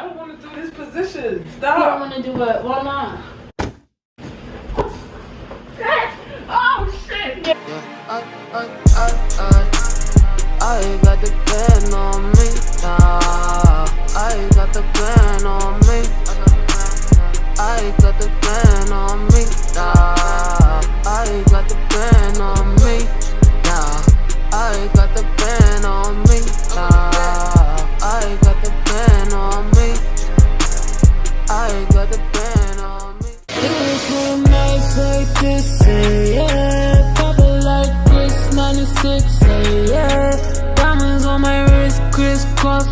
don't want to do this position. You Stop. don't want to do it. Why not? Oh shit. I got the pen on me, nah. I got the pen on me. I got the pen on me, nah. I got the pen on me, nah. I got the pen on me, nah. I got the pen on me. I got the pen on me. It's so nice like this, say yeah. Pop it like this, 96, say yeah. Diamonds on my wrist, crisscross,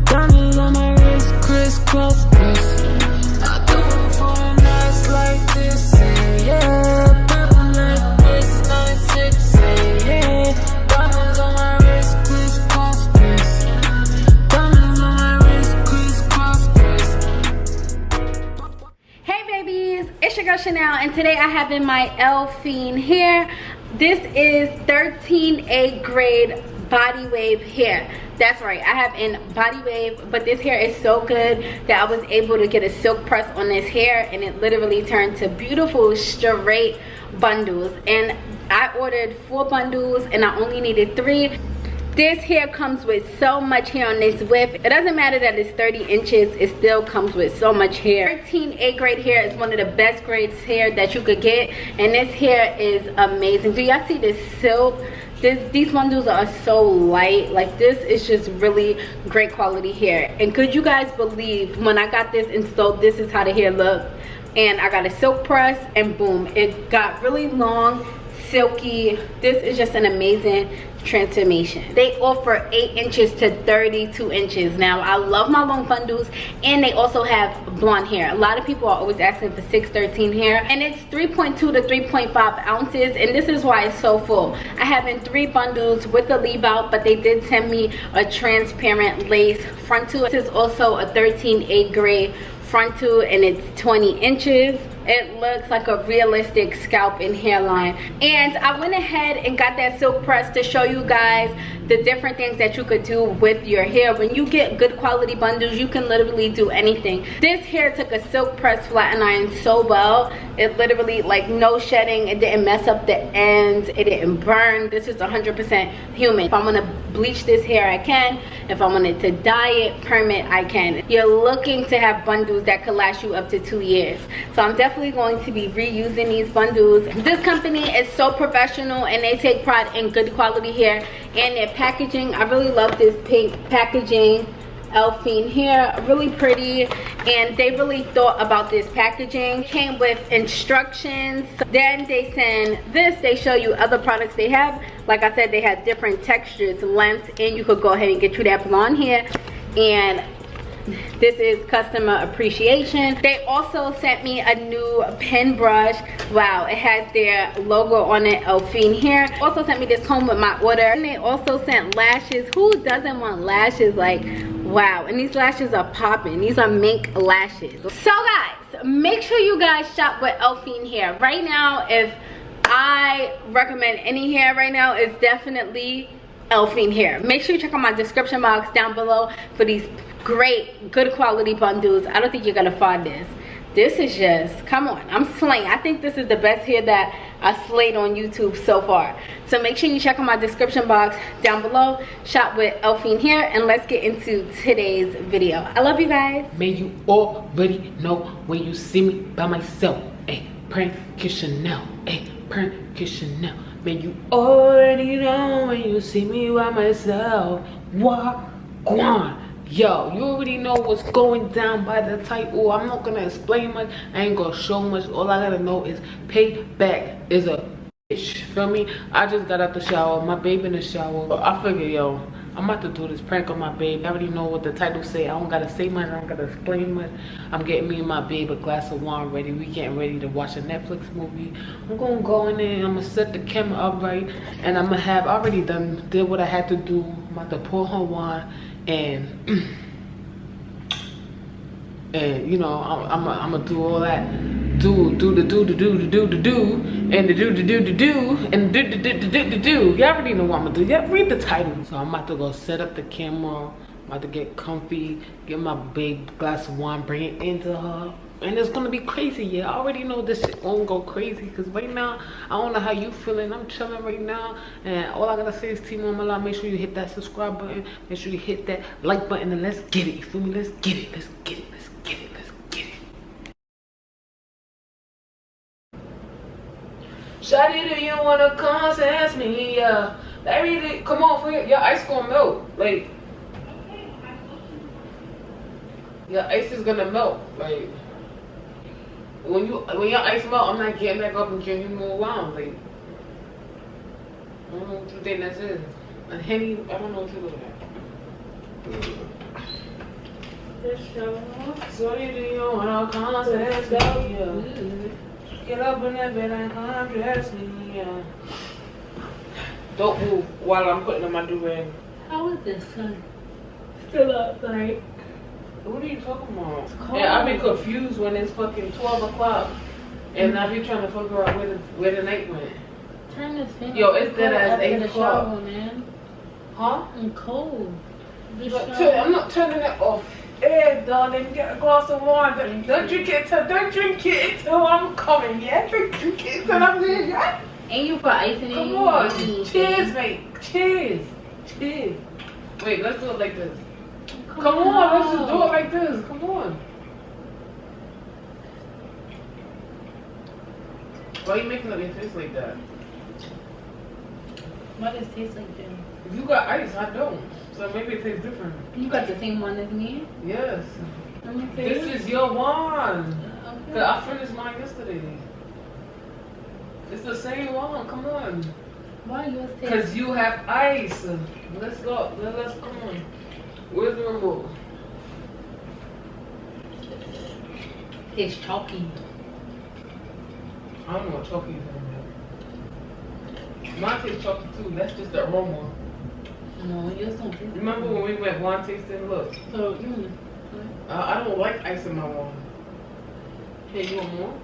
diamonds on my wrist, crisscross, I do it for a nice like this, say yeah. Pop it like this, 96, say yeah. Diamonds on my wrist, crisscross, diamonds on my wrist, crisscross, Hey babies, it's your girl Chanel, and today I have in my Elfin hair. This is 13A grade body wave hair. That's right, I have in body wave, but this hair is so good that I was able to get a silk press on this hair, and it literally turned to beautiful straight bundles. And I ordered 4 bundles and I only needed 3. This hair comes with so much hair on this whip. It doesn't matter that it's 30 inches, it still comes with so much hair. 13A grade hair is one of the best grades hair that you could get, and this hair is amazing. Do y'all see this silk? These bundles are so light. Like, this is just really great quality hair. And could you guys believe when I got this installed, this is how the hair looked? And I got a silk press and boom, it got really long, silky. This is just an amazing transformation. They offer 8 inches to 32 inches. Now I love my long bundles, and they also have blonde hair. A lot of people are always asking for 613 hair, and it's 3.2 to 3.5 ounces, and this is why it's so full. I have in 3 bundles with a leave out, but they did send me a transparent lace frontal. This is also a 13A grade frontal, and it's 20 inches. It looks like a realistic scalp and hairline. And I went ahead and got that silk press to show you guys the different things that you could do with your hair. When you get good quality bundles, you can literally do anything. This hair took a silk press flat iron so well. It literally, like, no shedding. It didn't mess up the ends. It didn't burn. This is 100% human. If I want to bleach this hair, I can. If I wanted to dye it, perm it, I can. You're looking to have bundles that could last you up to 2 years. So I'm definitely going to be reusing these bundles. This company is so professional, and they take pride in good quality hair and their packaging. I really love this pink packaging. Elfin hair, really pretty, and they really thought about this packaging. Came with instructions. Then they send this. They show you other products they have. Like I said, they have different textures, lengths, and you could go ahead and get you that blonde hair. And this is customer appreciation. They also sent me a new pen brush. Wow, it has their logo on it, Elfin hair. Also sent me this comb with my order. And they also sent lashes. Who doesn't want lashes? Like, wow. And these lashes are popping. These are mink lashes. So guys, make sure you guys shop with Elfin hair. Right now, if I recommend any hair right now, it's definitely Elfin hair. Make sure you check out my description box down below for these great good quality bundles. I don't think you're gonna find this. This is just, come on, I'm slaying. I think this is the best hair that I slayed on YouTube so far. So make sure you check out my description box down below. Shop with Elfin hair, and let's get into today's video. I love you guys. Man, you already know when you see me by myself. Hey, prank kiss Chanel. Hey, prank kiss Chanel. Man, you already know when you see me by myself. What? Go on. Yo, you already know what's going down by the title. I'm not gonna explain much. I ain't gonna show much. All I gotta know is payback is a bitch. Feel me? I just got out the shower. My baby in the shower. I figure, yo, I'm about to do this prank on my babe. I already know what the title say. I don't gotta say much. I don't gotta explain much. I'm getting me and my babe a glass of wine ready. We getting ready to watch a Netflix movie. I'm gonna go in there. I'm gonna set the camera up right, and I'm gonna have I already did what I had to do. I'm about to pour her wine. And you know, I'm gonna do all that, and the do. You already know what I'm gonna do. Yeah, read the title. So I'm about to go set up the camera, About to get comfy, get my big glass of wine, bring it into her. And it's gonna be crazy, yeah. I already know this shit won't go crazy because right now, I don't know how you feeling. I'm chilling right now. And all I gotta say is Team Ohmyla, make sure you hit that subscribe button. Make sure you hit that like button and let's get it. You feel me? Let's get it. Let's get it. Let's get it. Let's get it. Shawty, do you wanna come test me? Yeah. That really, come on, for your ice gonna melt. Like, your ice is gonna melt. Like, when your ice melt, I'm not getting back up and drinking more wine. Like, I don't know what you think that is. A Henny, I don't know what you look at. So you do you wanna come test me? Yeah. Get up in that bed and come dress me. Yeah. Don't move while I'm putting on my do-rag. How is this sun still up, like? What are you talking about? Cold. Yeah, I be confused when it's fucking 12 o'clock and I be trying to figure out where the night went. Turn this fan. Yo, it's dead as 8 o'clock. Shower, man. Huh? I'm cold. I'm not turning it off. Hey, darling, get a glass of wine. Don't drink it until I'm coming, yeah? Drink it until I'm there, yeah? Ain't you for icing it? Come on. Cheers, mate. Cheers. Cheers. Wait, let's do it like this. Come on, let's just do it like this. Come on. Why are you making it taste like that? Why does it taste like that? If you got ice, I don't. So maybe it tastes different. You got the same one as me? Yes. Let me see. This is your one. Okay. I finished mine yesterday. It's the same one. Come on. Why yours taste? Because you have ice. Let's go. Let's come on. Where's the remote? It's chalky. I don't know what chalky is. Mine tastes chalky too. That's just the aroma. No, yours don't taste. Remember when we went wine tasting? Look. So, I don't like ice in my wine. Hey, you want more?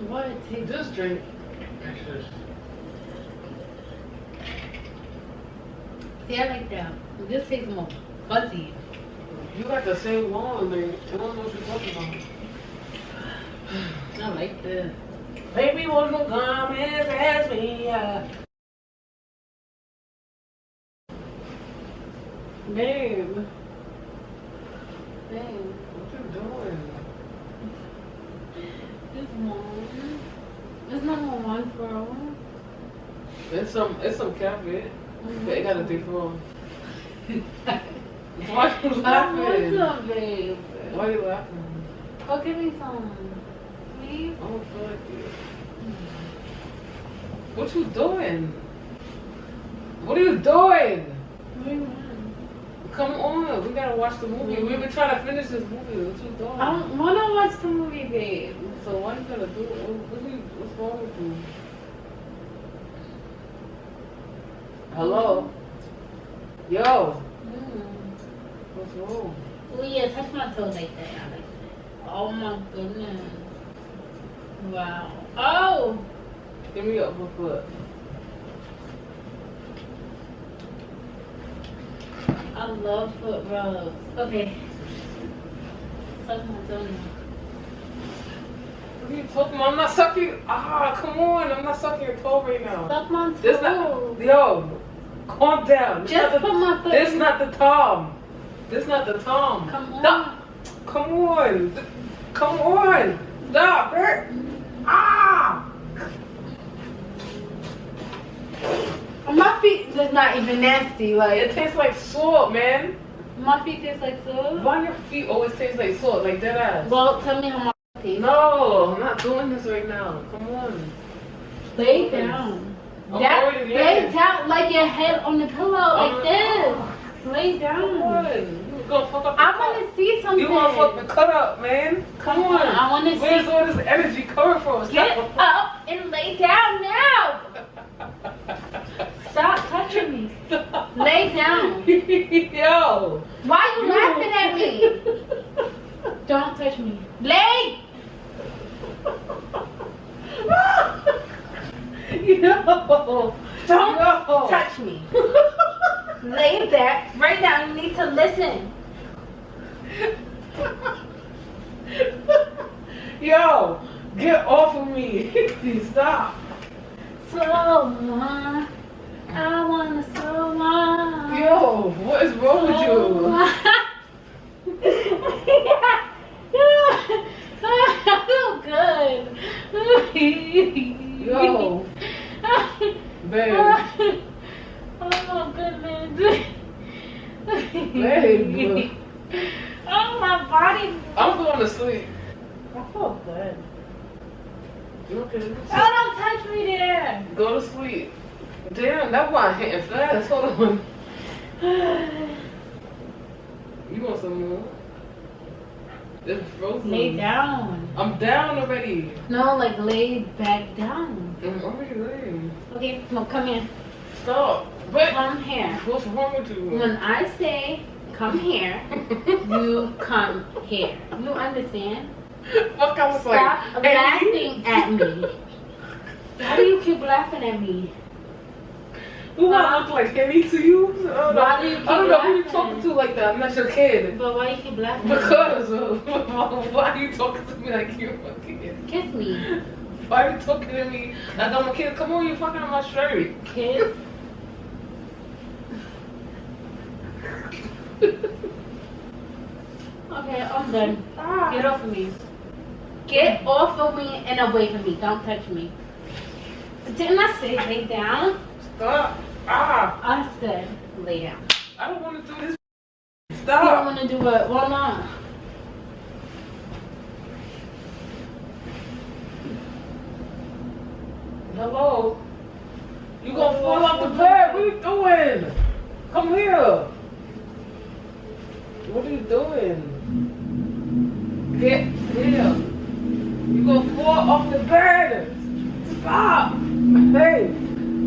why it tastes? Just drink. Extra. See, I like that. This tastes more fuzzy. You got the same one, man. I don't know what you're talking about. I like this. Baby, wanna come and ask me, Babe. Babe. What you doing? This one. It's not no one, bro. It's some cabbage. But it got a different. Why you laughing? I want some, babe. Why you laughing? Go give me some. Please? I don't feel like it. What you doing? What are you doing? What do you want? Come on, we gotta watch the movie. We've been trying to finish this movie. What you doing? I don't want to watch the movie, babe. So why you gotta do it? What's wrong with you? Hello? Yo. What's wrong? Oh, yeah, touch my toes like that. I like that. Oh, my goodness. Wow. Oh! Give me your upper foot. I love foot rubs. Okay. Suck my toe now. What are you talking about? I'm not sucking. Come on. I'm not sucking your toe right now. Suck my This toe. not, yo, calm down. Just put my foot This in. not the Tom. This not the Tom. Come on. Stop. Come on. Come on. Stop. Ah. My feet is not even nasty. It Like, tastes like salt, man. my feet taste like salt. Why your feet always taste like salt, like that ass? Well, tell me how my feet taste. No, I'm not doing this right now. Come on. Lay down. I'm already Lay laying. down like your head on the pillow, like this. Lay Come down. on. You gonna fuck up the I cut. want to see something. You gonna fuck the cut up, man. Come on. I want to Where's see. all this energy coming from? Get up and lay down now. Stop touching me. Lay down. Yo. Why are you laughing at me? Don't touch me. Lay. Yo. Don't Yo. touch me. Lay there. Right now, you need to listen. Yo, get off of me. Stop. Slow one. I wanna slow one. Yo, what is wrong with you? I feel good. Yo, babe. Oh goodness. Babe. Oh, my body. I'm going to sleep. I feel good. You okay? Oh, don't touch me there. Go to sleep. Damn, that one hitting fast. Hold on. You want some more? It's frozen. Lay down. I'm down already. No, like lay back down. I'm already laying. Okay, no, come here. Stop. But Come here. what's wrong with you? When I say come here, you come here. You understand? Fuck, I was Stop like, laughing at me. Why do you keep laughing at me? Who I look like Henny to you? Why do you keep I don't know who you laughing? talking to like that. I'm not your kid. But why you keep laughing? Because why are you talking to me like you're a kid? Kiss me. Why are you talking to me like I'm a kid? Come on, you're fucking on my shirt. Kiss. Okay, I'm done. Get off of me. Get off of me and away from me. Don't touch me. Didn't I say lay down? Stop. Ah. I said lay down. I don't want to do this. You don't Stop. want to do what? Why not? Hello? You gonna fall off the bed? What are you doing? Come here. What are you doing? Get here. You gonna fall off the bed. Stop. Hey,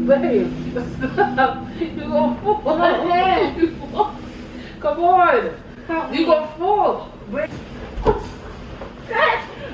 babe. Stop. You gonna fall. Come on. Come on. Help You me. gonna fall.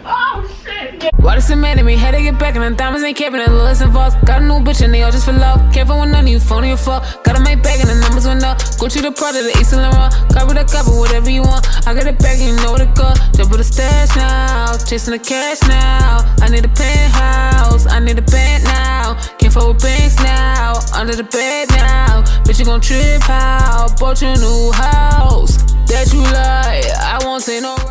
Oh shit. Why this a man in me? Had to get back and the diamonds ain't capping and less involved. Got a new bitch and they all just for love. Careful when none of you phone your fault. Got a my bag and the numbers went up. Gucci the Prada, the East and Laurent. Copy the copy, whatever you want. I got it back and you know what it got. Jump with the stash now, chasing the cash now. I need a penthouse, I need a band now. Can't fuck with banks now, under the bed now. Bitch, you gon' trip out, bought you a new house. That you like, I won't say no.